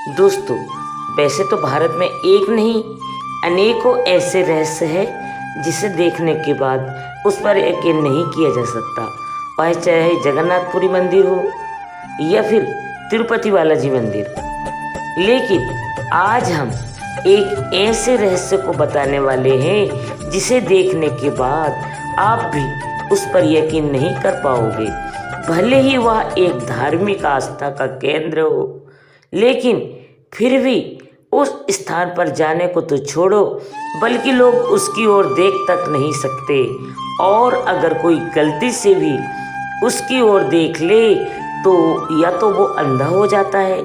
दोस्तों, वैसे तो भारत में एक नहीं अनेकों ऐसे रहस्य हैं जिसे देखने के बाद उस पर यकीन नहीं किया जा सकता। वह चाहे जगन्नाथपुरी मंदिर हो या फिर तिरुपति बालाजी मंदिर। लेकिन आज हम एक ऐसे रहस्य को बताने वाले हैं जिसे देखने के बाद आप भी उस पर यकीन नहीं कर पाओगे। भले ही वह एक धार्मिक आस्था का केंद्र हो, लेकिन फिर भी उस स्थान पर जाने को तो छोड़ो, बल्कि लोग उसकी ओर देख तक नहीं सकते। और अगर कोई गलती से भी उसकी ओर देख ले तो या तो वो अंधा हो जाता है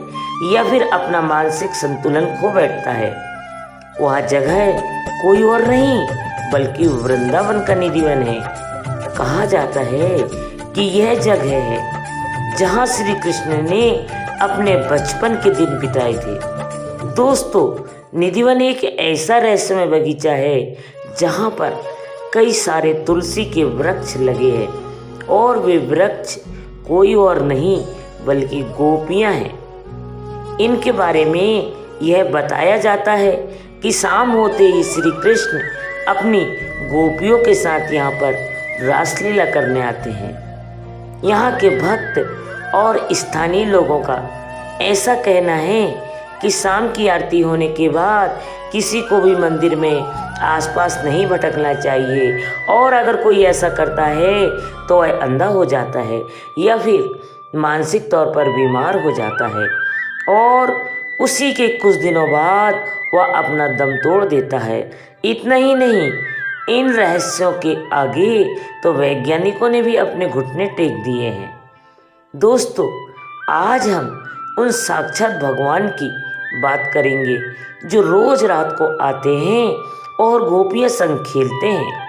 या फिर अपना मानसिक संतुलन खो बैठता है। वह जगह कोई और नहीं बल्कि वृंदावन का निधिवन है। कहा जाता है कि यह जगह है जहाँ श्री कृष्ण ने अपने बचपन के दिन बिताए थे। दोस्तों, निधिवन एक ऐसा रहस्यमय बगीचा है जहाँ पर कई सारे तुलसी के वृक्ष लगे हैं और वे वृक्ष कोई और नहीं बल्कि गोपियाँ हैं। इनके बारे में यह बताया जाता है कि शाम होते ही श्री कृष्ण अपनी गोपियों के साथ यहाँ पर रासलीला करने आते हैं। यहाँ के भक्त और स्थानीय लोगों का ऐसा कहना है कि शाम की आरती होने के बाद किसी को भी मंदिर में आसपास नहीं भटकना चाहिए, और अगर कोई ऐसा करता है तो वह अंधा हो जाता है या फिर मानसिक तौर पर बीमार हो जाता है, और उसी के कुछ दिनों बाद वह अपना दम तोड़ देता है। इतना ही नहीं, इन रहस्यों के आगे तो वैज्ञानिकों ने भी अपने घुटने टेक दिए हैं। दोस्तों, आज हम उन साक्षात भगवान की बात करेंगे जो रोज रात को आते हैं और गोपियाँ संग खेलते हैं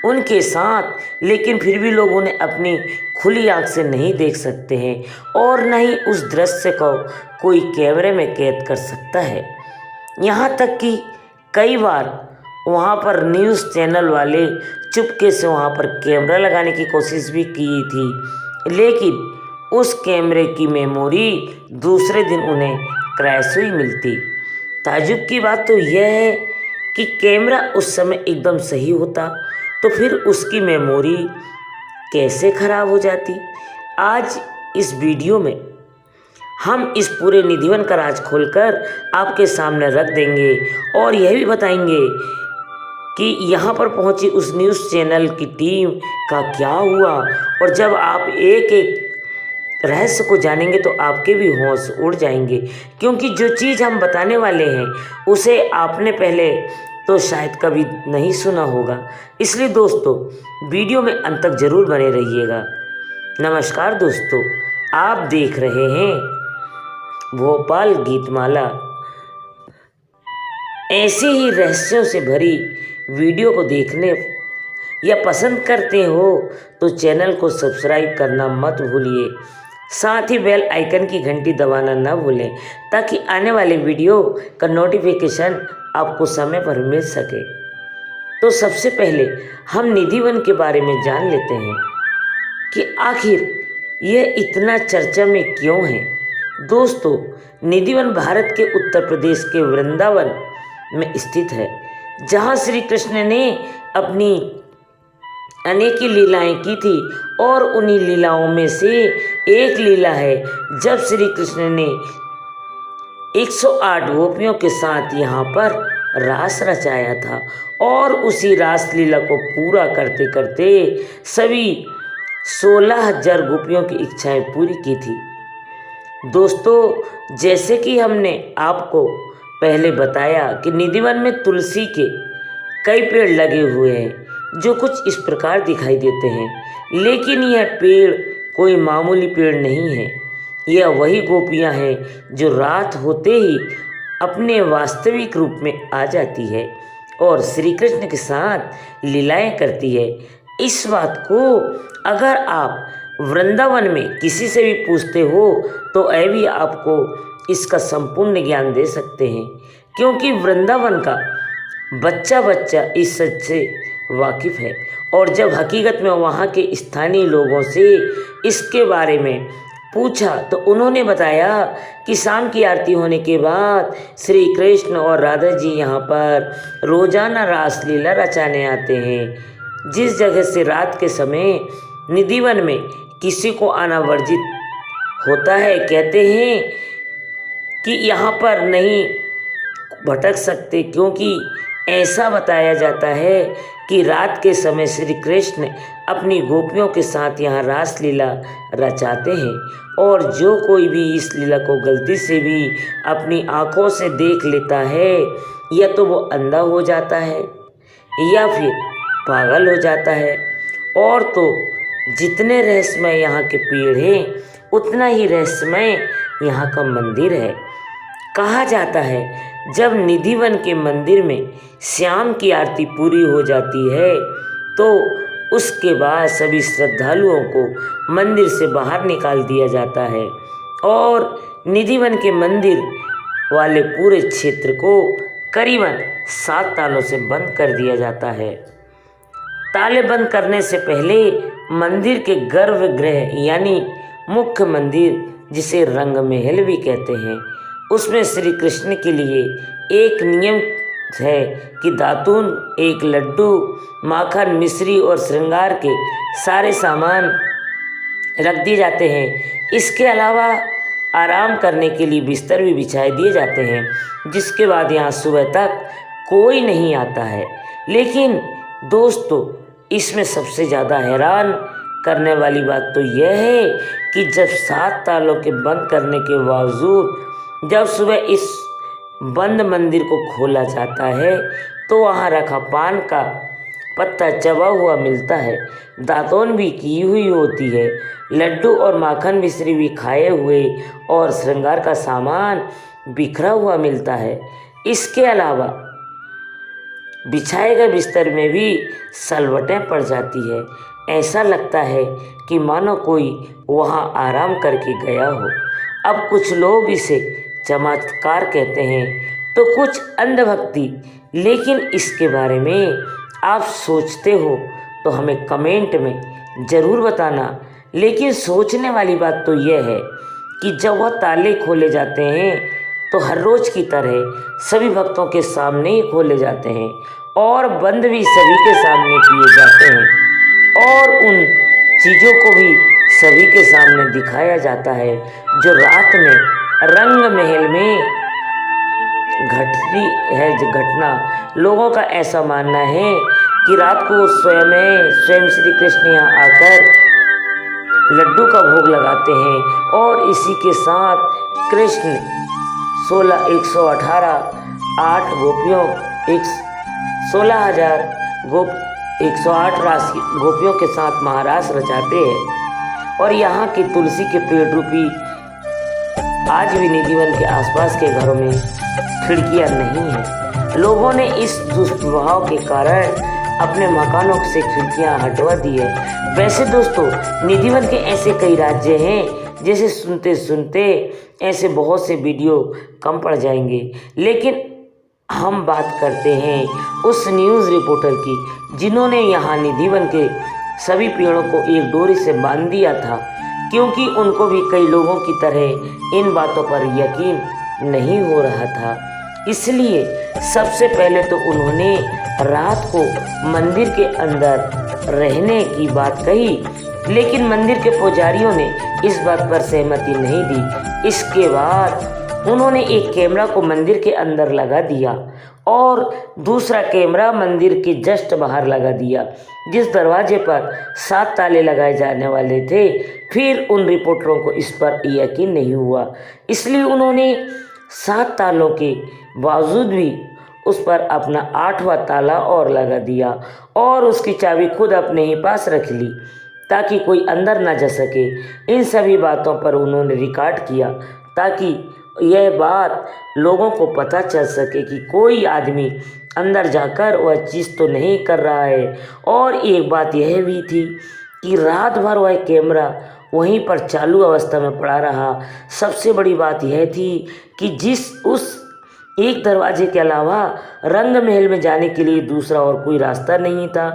उनके साथ, लेकिन फिर भी लोग उन्हें अपनी खुली आंख से नहीं देख सकते हैं और न ही उस दृश्य को कोई कैमरे में कैद कर सकता है। यहाँ तक कि कई बार वहाँ पर न्यूज़ चैनल वाले चुपके से वहाँ पर कैमरा लगाने की कोशिश भी की थी, लेकिन उस कैमरे की मेमोरी दूसरे दिन उन्हें क्रैश हुई मिलती। ताज्जुब की बात तो यह है कि कैमरा उस समय एकदम सही होता तो फिर उसकी मेमोरी कैसे खराब हो जाती। आज इस वीडियो में हम इस पूरे निधिवन का राज खोलकर आपके सामने रख देंगे और यह भी बताएंगे कि यहाँ पर पहुँची उस न्यूज़ चैनल की टीम का क्या हुआ। और जब आप एक एक रहस्य को जानेंगे तो आपके भी होश उड़ जाएंगे, क्योंकि जो चीज़ हम बताने वाले हैं उसे आपने पहले तो शायद कभी नहीं सुना होगा। इसलिए दोस्तों, वीडियो में अंत तक जरूर बने रहिएगा। नमस्कार दोस्तों, आप देख रहे हैं भोपाल गीतमाला। ऐसे ही रहस्यों से भरी वीडियो को देखने या पसंद करते हो तो चैनल को सब्सक्राइब करना मत भूलिए, साथ ही बेल आइकन की घंटी दबाना न भूलें ताकि आने वाले वीडियो का नोटिफिकेशन आपको समय पर मिल सके। तो सबसे पहले हम निधिवन के बारे में जान लेते हैं कि आखिर यह इतना चर्चा में क्यों है। दोस्तों, निधिवन भारत के उत्तर प्रदेश के वृंदावन में स्थित है, जहाँ श्री कृष्ण ने अपनी अनेकी लीलाएं की थी, और उन्हीं लीलाओं में से एक लीला है जब श्री कृष्ण ने 108 गोपियों के साथ यहाँ पर रास रचाया था, और उसी रास लीला को पूरा करते करते सभी 16,000 गोपियों की इच्छाएं पूरी की थी। दोस्तों, जैसे कि हमने आपको पहले बताया कि निधिवन में तुलसी के कई पेड़ लगे हुए हैं जो कुछ इस प्रकार दिखाई देते हैं, लेकिन यह पेड़ कोई मामूली पेड़ नहीं है। यह वही गोपियां हैं जो रात होते ही अपने वास्तविक रूप में आ जाती है और श्री कृष्ण के साथ लीलाएं करती है। इस बात को अगर आप वृंदावन में किसी से भी पूछते हो तो वह भी आपको इसका संपूर्ण ज्ञान दे सकते हैं, क्योंकि वृंदावन का बच्चा बच्चा इस सच से वाकिफ़ है। और जब हकीकत में वहाँ के स्थानीय लोगों से इसके बारे में पूछा तो उन्होंने बताया कि शाम की आरती होने के बाद श्री कृष्ण और राधा जी यहाँ पर रोजाना रासलीला रचाने आते हैं। जिस जगह से रात के समय निधिवन में किसी को आना वर्जित होता है, कहते हैं कि यहाँ पर नहीं भटक सकते, क्योंकि ऐसा बताया जाता है कि रात के समय श्री कृष्ण अपनी गोपियों के साथ यहाँ रासलीला रचाते हैं और जो कोई भी इस लीला को गलती से भी अपनी आँखों से देख लेता है या तो वो अंधा हो जाता है या फिर पागल हो जाता है। और तो जितने रहस्यमय यहाँ के पेड़ हैं उतना ही रहस्यमय यहाँ का मंदिर है। कहा जाता है जब निधिवन के मंदिर में शाम की आरती पूरी हो जाती है तो उसके बाद सभी श्रद्धालुओं को मंदिर से बाहर निकाल दिया जाता है और निधिवन के मंदिर वाले पूरे क्षेत्र को करीबन 7 तालों से बंद कर दिया जाता है। ताले बंद करने से पहले मंदिर के गर्भगृह यानी मुख्य मंदिर, जिसे रंग महल भी कहते हैं, उसमें श्री कृष्ण के लिए एक नियम है कि दातून, एक लड्डू, माखन, मिश्री और श्रृंगार के सारे सामान रख दिए जाते हैं। इसके अलावा आराम करने के लिए बिस्तर भी बिछाए दिए जाते हैं, जिसके बाद यहाँ सुबह तक कोई नहीं आता है। लेकिन दोस्तों, इसमें सबसे ज़्यादा हैरान करने वाली बात तो यह है कि जब 7 तालों के बंद करने के बावजूद जब सुबह इस बंद मंदिर को खोला जाता है तो वहाँ रखा पान का पत्ता चबा हुआ मिलता है, दातून भी की हुई होती है, लड्डू और माखन मिश्री भी खाए हुए और श्रृंगार का सामान बिखरा हुआ मिलता है। इसके अलावा बिछाए गए बिस्तर में भी सलवटें पड़ जाती है। ऐसा लगता है कि मानो कोई वहाँ आराम करके गया हो। अब कुछ लोग इसे चमत्कार कहते हैं तो कुछ अंधभक्ति, लेकिन इसके बारे में आप सोचते हो तो हमें कमेंट में ज़रूर बताना। लेकिन सोचने वाली बात तो यह है कि जब वह ताले खोले जाते हैं तो हर रोज़ की तरह सभी भक्तों के सामने ही खोले जाते हैं और बंद भी सभी के सामने किए जाते हैं और उन चीज़ों को भी सभी के सामने दिखाया जाता है जो रात में रंग महल में घटती है। घटना लोगों का ऐसा मानना है कि रात को स्वयं श्री कृष्ण यहाँ आकर लड्डू का भोग लगाते हैं और इसी के साथ कृष्ण 118 गोपियों 108 राशि गोपियों के साथ महारास रचाते हैं। और यहाँ के तुलसी के पेड़ रूपी आज भी निधिवन के आसपास के घरों में खिड़कियाँ नहीं हैं। लोगों ने इस दुष्प्रभाव के कारण अपने मकानों से खिड़कियाँ हटवा दी है। वैसे दोस्तों, निधिवन के ऐसे कई राज्य हैं जैसे सुनते सुनते ऐसे बहुत से वीडियो कम पड़ जाएंगे, लेकिन हम बात करते हैं उस न्यूज़ रिपोर्टर की जिन्होंने यहाँ निधिवन के सभी पेड़ों को एक डोरी से बांध दिया था, क्योंकि उनको भी कई लोगों की तरह इन बातों पर यकीन नहीं हो रहा था। इसलिए सबसे पहले तो उन्होंने रात को मंदिर के अंदर रहने की बात कही, लेकिन मंदिर के पुजारियों ने इस बात पर सहमति नहीं दी। इसके बाद उन्होंने एक कैमरा को मंदिर के अंदर लगा दिया और दूसरा कैमरा मंदिर के जस्ट बाहर लगा दिया, जिस दरवाजे पर 7 ताले लगाए जाने वाले थे। फिर उन रिपोर्टरों को इस पर यकीन नहीं हुआ, इसलिए उन्होंने 7 तालों के बावजूद भी उस पर अपना 8वां ताला और लगा दिया और उसकी चाबी खुद अपने ही पास रख ली ताकि कोई अंदर ना जा सके। इन सभी बातों पर उन्होंने रिकॉर्ड किया ताकि यह बात लोगों को पता चल सके कि कोई आदमी अंदर जाकर वह चीज़ तो नहीं कर रहा है। और एक बात यह भी थी कि रात भर वह कैमरा वहीं पर चालू अवस्था में पड़ा रहा। सबसे बड़ी बात यह थी कि उस एक दरवाजे के अलावा रंग महल में जाने के लिए दूसरा और कोई रास्ता नहीं था।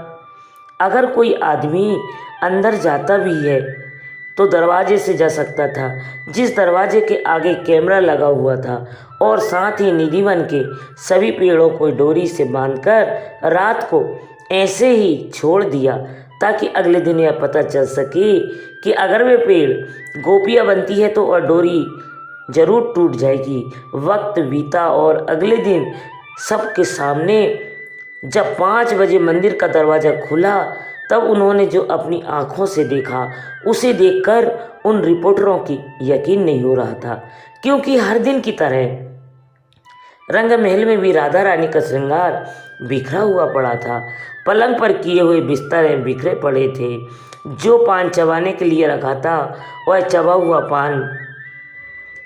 अगर कोई आदमी अंदर जाता भी है तो दरवाजे से जा सकता था, जिस दरवाजे के आगे कैमरा लगा हुआ था, और साथ ही निधिवन के सभी पेड़ों को डोरी से बांधकर रात को ऐसे ही छोड़ दिया ताकि अगले दिन यह पता चल सके कि अगर वे पेड़ गोपियाँ बनती है तो वह डोरी जरूर टूट जाएगी। वक्त बीता और अगले दिन सबके सामने जब 5 बजे मंदिर का दरवाज़ा खुला, तब उन्होंने जो अपनी आँखों से देखा उसे देखकर उन रिपोर्टरों की यकीन नहीं हो रहा था, क्योंकि हर दिन की तरह रंग महल में भी राधा रानी का श्रृंगार बिखरा हुआ पड़ा था। पलंग पर किए हुए बिस्तर बिखरे पड़े थे। जो पान चबाने के लिए रखा था वह चबा हुआ पान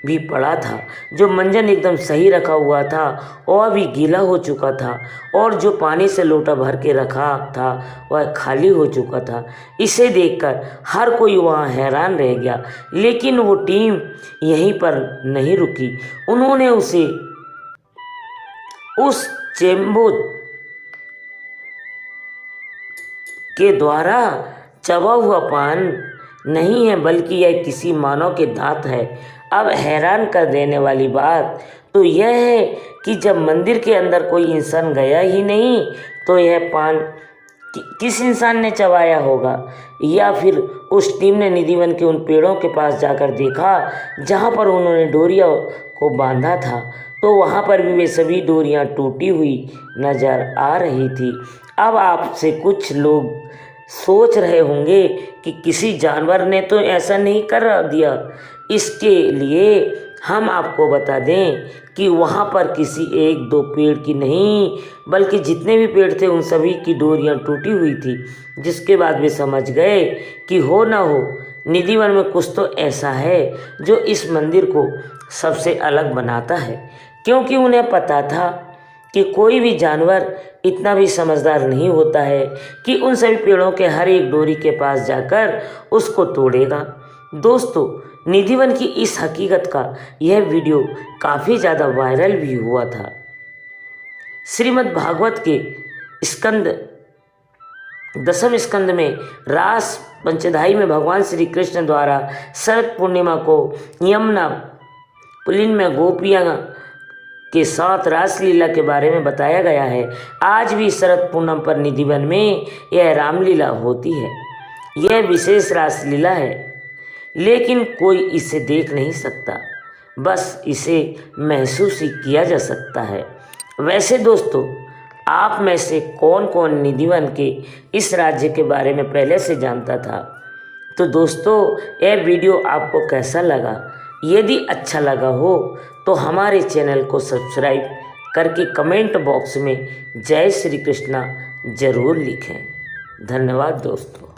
भी पड़ा था। जो मंजन एकदम सही रखा हुआ था वह भी गीला हो चुका था, और जो पानी से लोटा भर के रखा था वह खाली हो चुका था। इसे देखकर हर कोई वहाँ हैरान रह गया, लेकिन वो टीम यहीं पर नहीं रुकी। उन्होंने उसे उस चेम्बो के द्वारा चबा हुआ पान नहीं है, बल्कि यह किसी मानव के दांत है। अब हैरान कर देने वाली बात तो यह है कि जब मंदिर के अंदर कोई इंसान गया ही नहीं, तो यह पान किस इंसान ने चबाया होगा? या फिर उस टीम ने निधिवन के उन पेड़ों के पास जाकर देखा जहाँ पर उन्होंने डोरियों को बांधा था, तो वहाँ पर भी वे सभी डोरियाँ टूटी हुई नज़र आ रही थी। अब आपसे कुछ लोग सोच रहे होंगे कि किसी जानवर ने तो ऐसा नहीं कर दिया। इसके लिए हम आपको बता दें कि वहाँ पर किसी 1-2 पेड़ की नहीं, बल्कि जितने भी पेड़ थे उन सभी की डोरियाँ टूटी हुई थी। जिसके बाद वे समझ गए कि हो ना हो निधिवन में कुछ तो ऐसा है जो इस मंदिर को सबसे अलग बनाता है, क्योंकि उन्हें पता था कि कोई भी जानवर इतना भी समझदार नहीं होता है कि उन सभी पेड़ों के हर एक डोरी के पास जाकर उसको तोड़ेगा। दोस्तों, निधिवन की इस हकीकत का यह वीडियो काफ़ी ज़्यादा वायरल भी हुआ था। श्रीमद् भागवत के स्कंद 10वें स्कंद में रास पंचधाई में भगवान श्री कृष्ण द्वारा शरद पूर्णिमा को यमुना पुलिन में गोपियाँ के साथ रासलीला के बारे में बताया गया है। आज भी शरद पूर्णिमा पर निधिवन में यह रामलीला होती है। यह विशेष रासलीला है, लेकिन कोई इसे देख नहीं सकता, बस इसे महसूस ही किया जा सकता है। वैसे दोस्तों, आप में से कौन कौन निधिवन के इस राज्य के बारे में पहले से जानता था? तो दोस्तों, यह वीडियो आपको कैसा लगा? यदि अच्छा लगा हो तो हमारे चैनल को सब्सक्राइब करके कमेंट बॉक्स में जय श्री कृष्णा ज़रूर लिखें। धन्यवाद दोस्तों।